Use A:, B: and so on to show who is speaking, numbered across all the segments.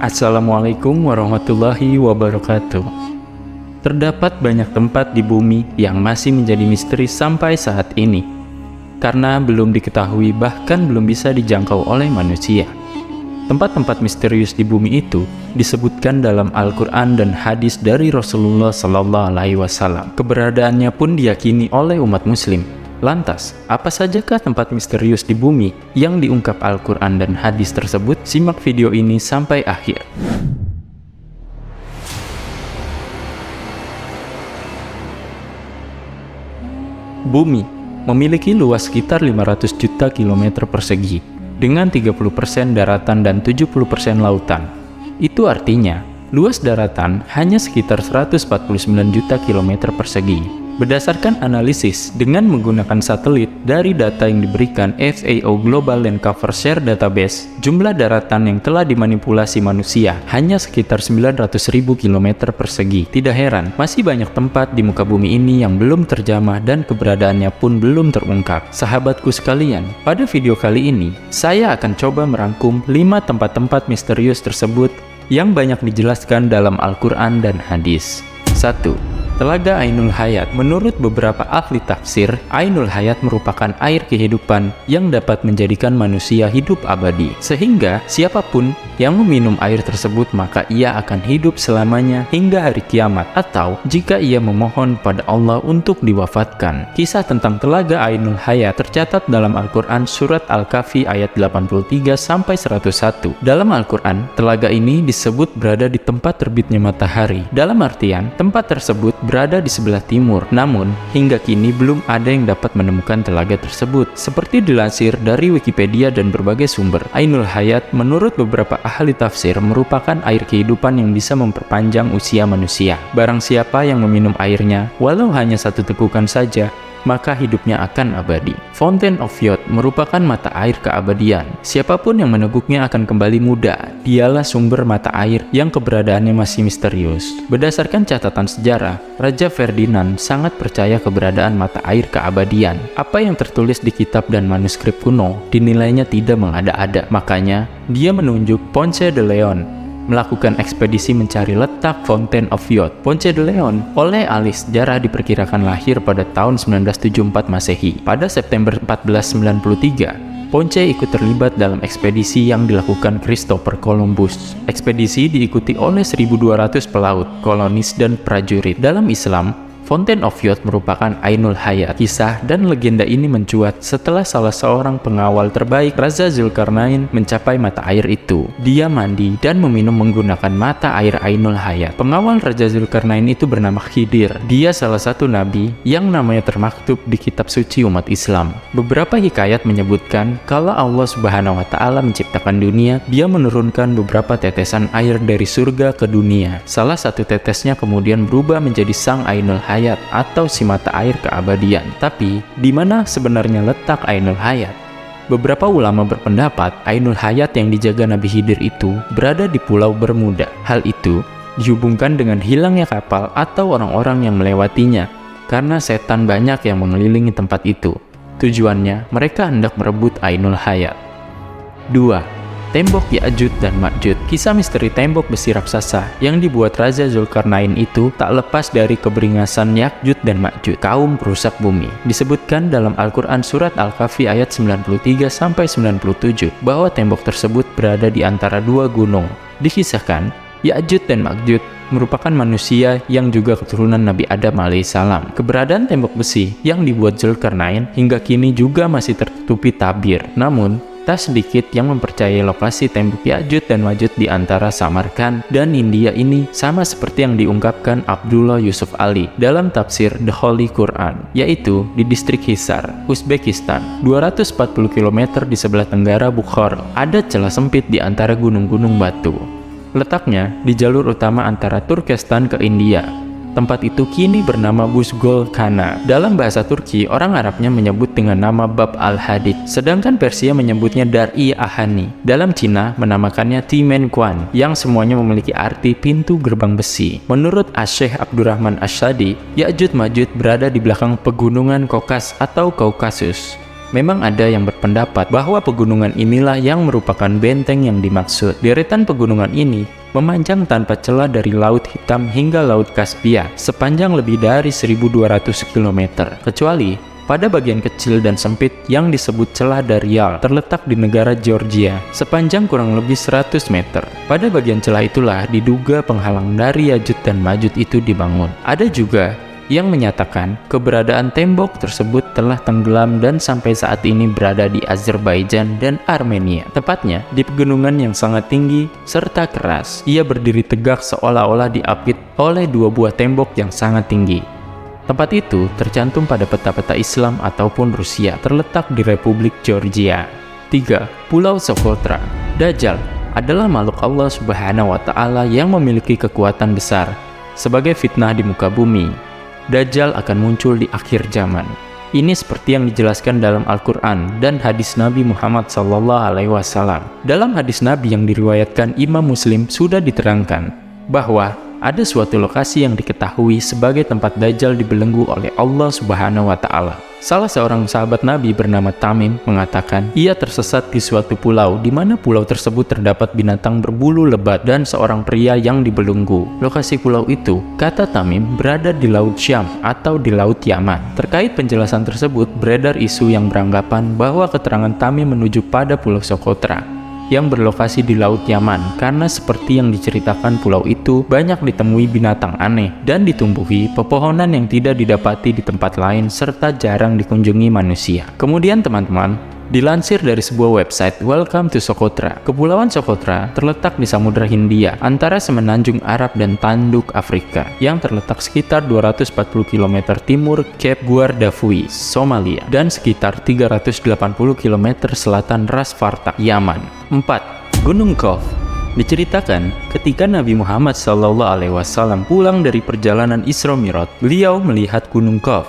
A: Assalamualaikum warahmatullahi wabarakatuh. Terdapat banyak tempat di bumi yang masih menjadi misteri sampai saat ini, karena belum diketahui bahkan belum bisa dijangkau oleh manusia. Tempat-tempat misterius di bumi itu disebutkan dalam Al-Quran dan hadis dari Rasulullah SAW. Keberadaannya pun diyakini oleh umat muslim. Lantas, apa sajakah tempat misterius di bumi yang diungkap Al-Quran dan hadis tersebut? Simak video ini sampai akhir. Bumi memiliki luas sekitar 500 juta kilometer persegi, dengan 30% daratan dan 70% lautan. Itu artinya, luas daratan hanya sekitar 149 juta kilometer persegi. Berdasarkan analisis dengan menggunakan satelit dari data yang diberikan FAO Global Land Cover Share Database, jumlah daratan yang telah dimanipulasi manusia hanya sekitar 900.000 km persegi. Tidak heran, masih banyak tempat di muka bumi ini yang belum terjamah dan keberadaannya pun belum terungkap. Sahabatku sekalian, pada video kali ini, saya akan coba merangkum 5 tempat-tempat misterius tersebut yang banyak dijelaskan dalam Al-Quran dan hadis. 1. Telaga Ainul Hayat. Menurut beberapa ahli tafsir, Ainul Hayat merupakan air kehidupan yang dapat menjadikan manusia hidup abadi. Sehingga siapapun yang meminum air tersebut maka ia akan hidup selamanya hingga hari kiamat, atau jika ia memohon pada Allah untuk diwafatkan. Kisah tentang Telaga Ainul Hayat tercatat dalam Al-Quran surat Al-Kahfi ayat 83-101. Dalam Al-Quran, telaga ini disebut berada di tempat terbitnya matahari. Dalam artian, tempat tersebut berada di sebelah timur, namun hingga kini belum ada yang dapat menemukan telaga tersebut. Seperti dilansir dari Wikipedia dan berbagai sumber, Ainul Hayat menurut beberapa ahli tafsir merupakan air kehidupan yang bisa memperpanjang usia manusia. Barang siapa yang meminum airnya, walau hanya satu tegukan saja, maka hidupnya akan abadi. Fountain of Youth merupakan mata air keabadian. Siapapun yang meneguknya akan kembali muda. Dialah sumber mata air yang keberadaannya masih misterius. Berdasarkan catatan sejarah, Raja Ferdinand sangat percaya keberadaan mata air keabadian. Apa yang tertulis di kitab dan manuskrip kuno dinilainya tidak mengada-ada. Makanya, dia menunjuk Ponce de Leon melakukan ekspedisi mencari letak Fountain of Youth. Ponce de Leon oleh ahli sejarah diperkirakan lahir pada tahun 1974 Masehi. Pada September 1493, Ponce ikut terlibat dalam ekspedisi yang dilakukan Christopher Columbus. Ekspedisi diikuti oleh 1.200 pelaut, kolonis, dan prajurit. Dalam Islam, Fountain of Youth merupakan Ainul Hayat. Kisah dan legenda ini mencuat setelah salah seorang pengawal terbaik Raja Zulkarnain mencapai mata air itu. Dia mandi dan meminum menggunakan mata air Ainul Hayat. Pengawal Raja Zulkarnain itu bernama Khidir. Dia salah satu nabi yang namanya termaktub di kitab suci umat Islam. Beberapa hikayat menyebutkan kalau Allah Subhanahu wa Ta'ala menciptakan dunia, Dia menurunkan beberapa tetesan air dari surga ke dunia. Salah satu tetesnya kemudian berubah menjadi sang Ainul Hayat atau si mata air keabadian. Tapi, di mana sebenarnya letak Ainul Hayat? Beberapa ulama berpendapat Ainul Hayat yang dijaga Nabi Khidir itu berada di Pulau Bermuda. Hal itu dihubungkan dengan hilangnya kapal atau orang-orang yang melewatinya karena setan banyak yang mengelilingi tempat itu. Tujuannya, mereka hendak merebut Ainul Hayat. 2. Tembok Ya'juj dan Ma'juj. Kisah misteri tembok besi raksasa yang dibuat Raja Zulkarnain itu tak lepas dari keberingasan Ya'juj dan Ma'juj, kaum perusak bumi. Disebutkan dalam Al-Quran surat Al-Kahfi ayat 93-97 bahwa tembok tersebut berada di antara dua gunung. Dikisahkan, Ya'juj dan Ma'juj merupakan manusia yang juga keturunan Nabi Adam alaihissalam. Keberadaan tembok besi yang dibuat Zulkarnain hingga kini juga masih tertutupi tabir. Namun, tak sedikit yang mempercayai lokasi tembok Ya'juj dan Ma'juj di antara Samarkand dan India ini sama seperti yang diungkapkan Abdullah Yusuf Ali dalam tafsir The Holy Quran, yaitu di distrik Hisar, Uzbekistan, 240 km di sebelah tenggara Bukhara. Ada celah sempit di antara gunung-gunung batu. Letaknya di jalur utama antara Turkestan ke India. Tempat itu kini bernama Buzgol Khana. Dalam bahasa Turki, orang Arabnya menyebut dengan nama Bab al-Hadid, sedangkan Persia menyebutnya Dar-i Ahani. Dalam Cina, menamakannya Timenquan, yang semuanya memiliki arti pintu gerbang besi. Menurut Asy-Syaikh Abdurrahman Asyadi, Ya'juj Ma'juj berada di belakang pegunungan Kaukas atau Kaukasus. Memang ada yang berpendapat bahwa pegunungan inilah yang merupakan benteng yang dimaksud. Deretan pegunungan ini memanjang tanpa celah dari Laut Hitam hingga Laut Kaspia sepanjang lebih dari 1.200 km. Kecuali pada bagian kecil dan sempit yang disebut celah Darial terletak di negara Georgia sepanjang kurang lebih 100 meter. Pada bagian celah itulah diduga penghalang dari Yajud dan Majud itu dibangun. Ada juga yang menyatakan keberadaan tembok tersebut telah tenggelam dan sampai saat ini berada di Azerbaijan dan Armenia. Tepatnya di pegunungan yang sangat tinggi serta keras. Ia berdiri tegak seolah-olah diapit oleh dua buah tembok yang sangat tinggi. Tempat itu tercantum pada peta-peta Islam ataupun Rusia, terletak di Republik Georgia. 3. Pulau Socotra. Dajjal adalah makhluk Allah Subhanahu wa Ta'ala yang memiliki kekuatan besar sebagai fitnah di muka bumi. Dajjal akan muncul di akhir zaman. Ini seperti yang dijelaskan dalam Al-Quran dan hadis Nabi Muhammad SAW. Dalam hadis Nabi yang diriwayatkan Imam Muslim sudah diterangkan bahwa ada suatu lokasi yang diketahui sebagai tempat Dajjal dibelenggu oleh Allah Subhanahu wa Ta'ala. Salah seorang sahabat Nabi bernama Tamim mengatakan ia tersesat di suatu pulau di mana pulau tersebut terdapat binatang berbulu lebat dan seorang pria yang dibelenggu. Lokasi pulau itu, kata Tamim, berada di Laut Syam atau di Laut Yaman. Terkait penjelasan tersebut, beredar isu yang beranggapan bahwa keterangan Tamim menuju pada Pulau Socotra yang berlokasi di Laut Yaman karena seperti yang diceritakan pulau itu banyak ditemui binatang aneh dan ditumbuhi pepohonan yang tidak didapati di tempat lain serta jarang dikunjungi manusia. Kemudian teman-teman, dilansir dari sebuah website Welcome to Socotra, Kepulauan Socotra terletak di Samudra Hindia antara semenanjung Arab dan tanduk Afrika yang terletak sekitar 240 km timur Cape Guardafui, Somalia dan sekitar 380 km selatan Ras Fartak, Yaman. 4. Gunung Qaf. Diceritakan ketika Nabi Muhammad SAW pulang dari perjalanan Isra Mi'raj, beliau melihat Gunung Qaf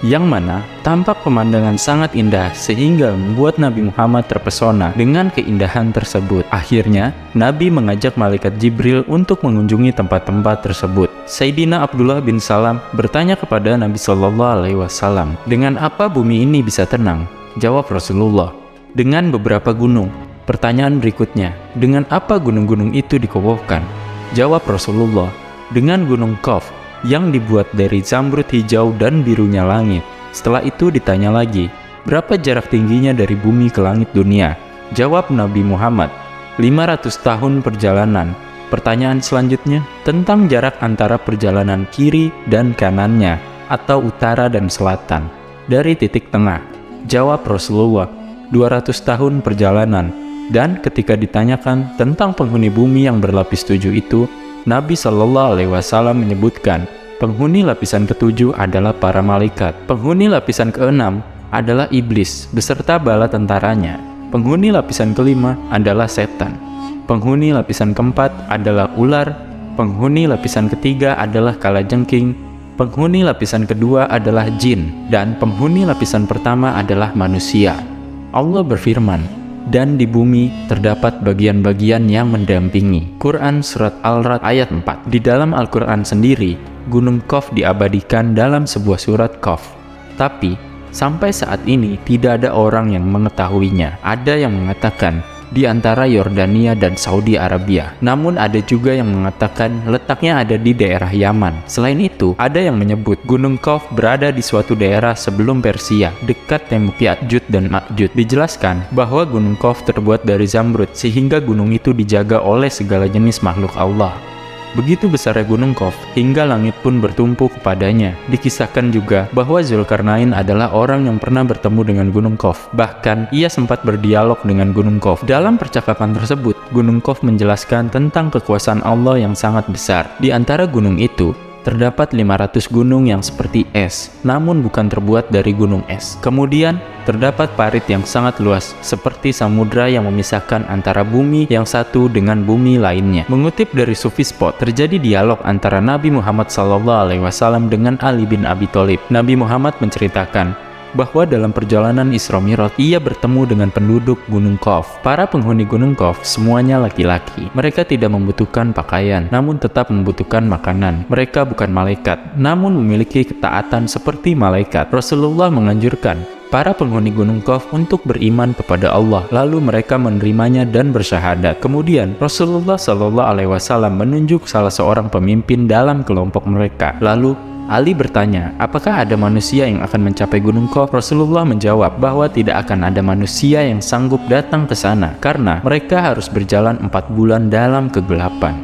A: yang mana tampak pemandangan sangat indah sehingga membuat Nabi Muhammad terpesona dengan keindahan tersebut. Akhirnya, Nabi mengajak malaikat Jibril untuk mengunjungi tempat-tempat tersebut. Sayyidina Abdullah bin Salam bertanya kepada Nabi SAW, "Dengan apa bumi ini bisa tenang?" Jawab Rasulullah, "Dengan beberapa gunung." Pertanyaan berikutnya, "Dengan apa gunung-gunung itu dikokohkan?" Jawab Rasulullah, "Dengan Gunung Qaf yang dibuat dari zamrud hijau dan birunya langit." Setelah itu ditanya lagi, "Berapa jarak tingginya dari bumi ke langit dunia?" Jawab Nabi Muhammad, 500 tahun perjalanan. Pertanyaan selanjutnya tentang jarak antara perjalanan kiri dan kanannya atau utara dan selatan dari titik tengah. Jawab Rasulullah, 200 tahun perjalanan. Dan ketika ditanyakan tentang penghuni bumi yang berlapis 7 itu, Nabi SAW menyebutkan penghuni lapisan ke-7 adalah para malaikat, penghuni lapisan ke-6 adalah iblis beserta bala tentaranya, penghuni lapisan ke-5 adalah setan, penghuni lapisan ke-4 adalah ular, penghuni lapisan ke-3 adalah kalajengking, penghuni lapisan ke-2 adalah jin, dan penghuni lapisan pertama adalah manusia. Allah berfirman, "Dan di bumi terdapat bagian-bagian yang mendampingi." Quran Surat Al-Ra'd ayat 4. Di dalam Al-Quran sendiri, Gunung Qaf diabadikan dalam sebuah surat Qaf. Tapi, sampai saat ini tidak ada orang yang mengetahuinya. Ada yang mengatakan di antara Yordania dan Saudi Arabia. Namun ada juga yang mengatakan letaknya ada di daerah Yaman. Selain itu, ada yang menyebut Gunung Qaf berada di suatu daerah sebelum Persia, dekat tembok Ya'juj dan Ma'juj. Dijelaskan bahwa Gunung Qaf terbuat dari zamrud, sehingga gunung itu dijaga oleh segala jenis makhluk Allah. Begitu besarnya Gunung Qaf, hingga langit pun bertumpu kepadanya. Dikisahkan juga bahwa Zulkarnain adalah orang yang pernah bertemu dengan Gunung Qaf. Bahkan, ia sempat berdialog dengan Gunung Qaf. Dalam percakapan tersebut, Gunung Qaf menjelaskan tentang kekuasaan Allah yang sangat besar. Di antara gunung itu, terdapat 500 gunung yang seperti es, namun bukan terbuat dari gunung es. Kemudian, terdapat parit yang sangat luas, seperti samudra yang memisahkan antara bumi yang satu dengan bumi lainnya. Mengutip dari Sufi Spot, terjadi dialog antara Nabi Muhammad SAW dengan Ali bin Abi Thalib. Nabi Muhammad menceritakan bahwa dalam perjalanan Isra Mi'raj ia bertemu dengan penduduk Gunung Qaf. Para penghuni Gunung Qaf semuanya laki-laki. Mereka tidak membutuhkan pakaian, namun tetap membutuhkan makanan. Mereka bukan malaikat, namun memiliki ketaatan seperti malaikat. Rasulullah menganjurkan para penghuni Gunung Qaf untuk beriman kepada Allah, lalu mereka menerimanya dan bersyahadat. Kemudian Rasulullah Shallallahu Alaihi Wasallam menunjuk salah seorang pemimpin dalam kelompok mereka. Lalu Ali bertanya, apakah ada manusia yang akan mencapai Gunung Qaf? Rasulullah menjawab bahwa tidak akan ada manusia yang sanggup datang ke sana, karena mereka harus berjalan 4 bulan dalam kegelapan.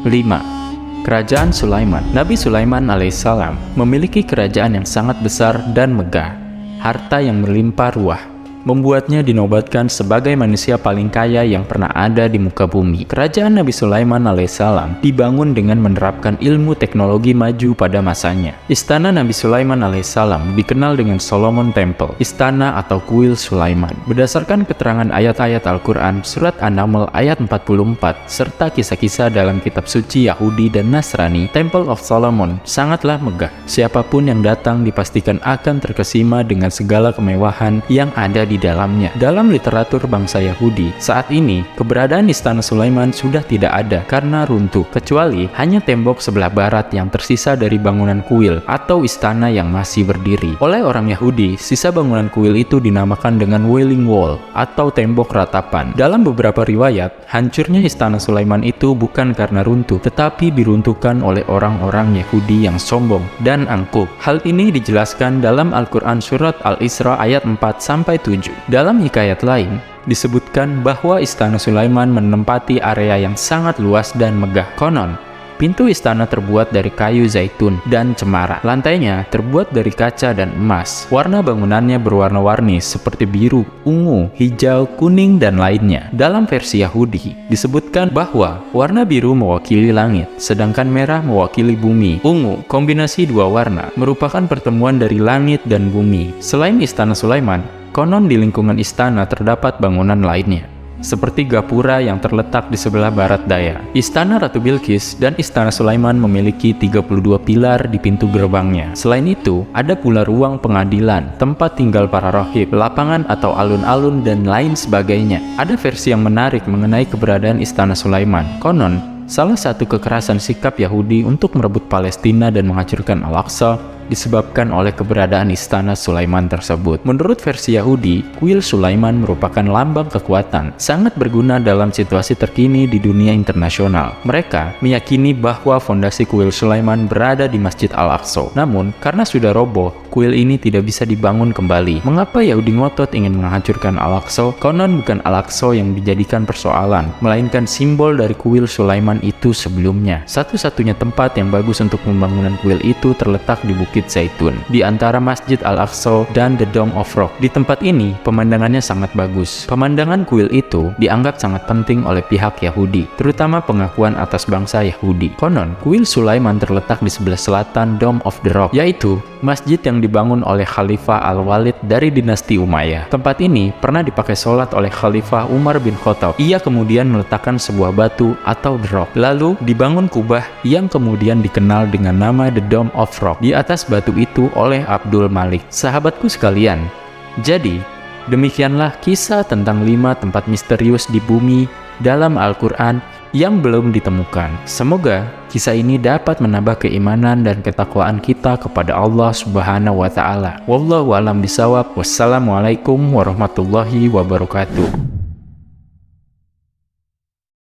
A: 5. Kerajaan Sulaiman. Nabi Sulaiman alaihissalam memiliki kerajaan yang sangat besar dan megah. Harta yang melimpah ruah membuatnya dinobatkan sebagai manusia paling kaya yang pernah ada di muka bumi. Kerajaan Nabi Sulaiman alaihissalam dibangun dengan menerapkan ilmu teknologi maju pada masanya. Istana Nabi Sulaiman alaihissalam dikenal dengan Solomon Temple, istana atau kuil Sulaiman. Berdasarkan keterangan ayat-ayat Al-Quran, surat An-Naml ayat 44, serta kisah-kisah dalam kitab suci Yahudi dan Nasrani, Temple of Solomon sangatlah megah. Siapapun yang datang dipastikan akan terkesima dengan segala kemewahan yang ada di dalamnya. Dalam literatur bangsa Yahudi, saat ini keberadaan istana Sulaiman sudah tidak ada karena runtuh, kecuali hanya tembok sebelah barat yang tersisa dari bangunan kuil atau istana yang masih berdiri. Oleh orang Yahudi, sisa bangunan kuil itu dinamakan dengan Wailing Wall atau tembok ratapan. Dalam beberapa riwayat, hancurnya istana Sulaiman itu bukan karena runtuh, tetapi diruntuhkan oleh orang-orang Yahudi yang sombong dan angkuh. Hal ini dijelaskan dalam Al-Quran surat Al-Isra ayat 4-7. Dalam hikayat lain, disebutkan bahwa istana Sulaiman menempati area yang sangat luas dan megah. Konon, pintu istana terbuat dari kayu zaitun dan cemara. Lantainya terbuat dari kaca dan emas. Warna bangunannya berwarna-warni seperti biru, ungu, hijau, kuning, dan lainnya. Dalam versi Yahudi, disebutkan bahwa warna biru mewakili langit, sedangkan merah mewakili bumi. Ungu, kombinasi dua warna, merupakan pertemuan dari langit dan bumi. Selain istana Sulaiman, konon di lingkungan istana terdapat bangunan lainnya, seperti gapura yang terletak di sebelah barat daya. Istana Ratu Bilqis dan Istana Sulaiman memiliki 32 pilar di pintu gerbangnya. Selain itu, ada pula ruang pengadilan, tempat tinggal para rohib, lapangan atau alun-alun, dan lain sebagainya. Ada versi yang menarik mengenai keberadaan Istana Sulaiman. Konon, salah satu kekerasan sikap Yahudi untuk merebut Palestina dan menghancurkan Al-Aqsa disebabkan oleh keberadaan istana Sulaiman tersebut. Menurut versi Yahudi, kuil Sulaiman merupakan lambang kekuatan, sangat berguna dalam situasi terkini di dunia internasional. Mereka meyakini bahwa fondasi kuil Sulaiman berada di Masjid Al-Aqsa. Namun, karena sudah roboh, kuil ini tidak bisa dibangun kembali. Mengapa Yahudi ngotot ingin menghancurkan Al-Aqsa? Konon bukan Al-Aqsa yang dijadikan persoalan, melainkan simbol dari kuil Sulaiman itu sebelumnya. Satu-satunya tempat yang bagus untuk pembangunan kuil itu terletak di Bukit Zaitun, di antara Masjid Al-Aqsa dan The Dome of Rock. Di tempat ini, pemandangannya sangat bagus. Pemandangan kuil itu dianggap sangat penting oleh pihak Yahudi, terutama pengakuan atas bangsa Yahudi. Konon, kuil Sulaiman terletak di sebelah selatan Dome of the Rock, yaitu masjid yang dibangun oleh Khalifah Al-Walid dari dinasti Umayyah. Tempat ini pernah dipakai sholat oleh Khalifah Umar bin Khattab. Ia kemudian meletakkan sebuah batu atau The Rock. Lalu dibangun kubah yang kemudian dikenal dengan nama The Dome of Rock di atas batu itu oleh Abdul Malik. Sahabatku sekalian, jadi demikianlah kisah tentang 5 tempat misterius di bumi dalam Al-Quran yang belum ditemukan. Semoga kisah ini dapat menambah keimanan dan ketakwaan kita kepada Allah Subhanahu wa Ta'ala. Wallahu a'lam bishawab. Wassalamualaikum warahmatullahi wabarakatuh.